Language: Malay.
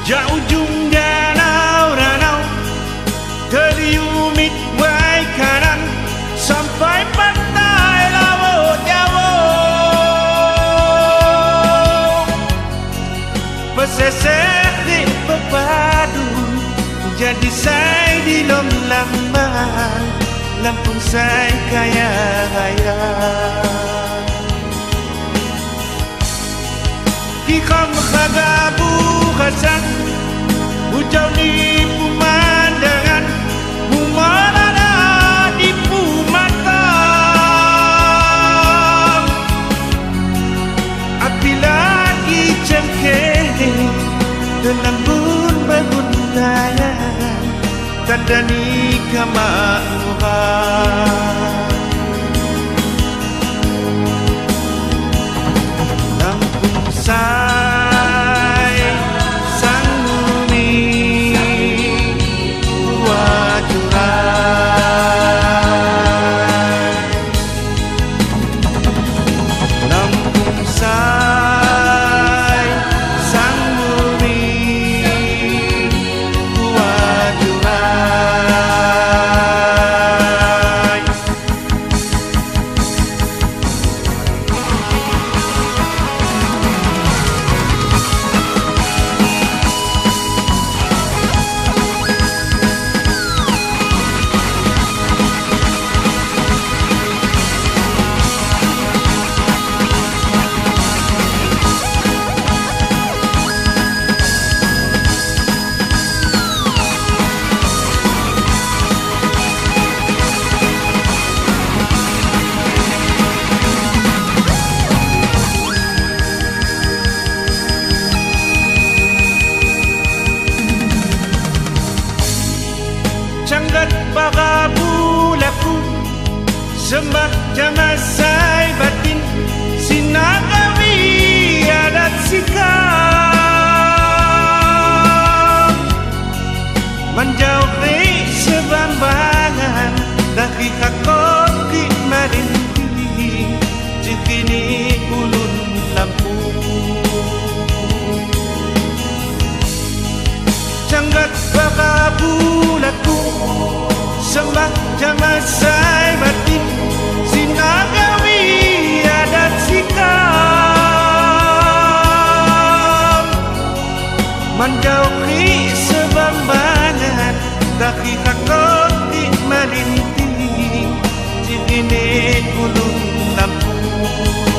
Ja ujung danau-danau teriumit wai kanan sampai pantai laut Jawa. Pesisir di berpadu jadi saya di lom lama Lampung saya kaya raya. Ikam khagabu khasan hujau di pemandangan Mumarana di Pumatang. Api lagi cengkeh dalam bun berbundayan tandani kemakmuran. Lampung Sai sang bumi wajuran. Lampung Sai sang bumi wajuran. Canggat bagabu laku sembah jamasai batin sinagawi adat sikap menjauhi sebambangan dari kakoki marinti jekini ulun Lampung. Canggat bagabu laku sembah jamasai batin sinagawi adat sikap menjauhi sebambangan dari kakoti malinti jikini ulun Lampung.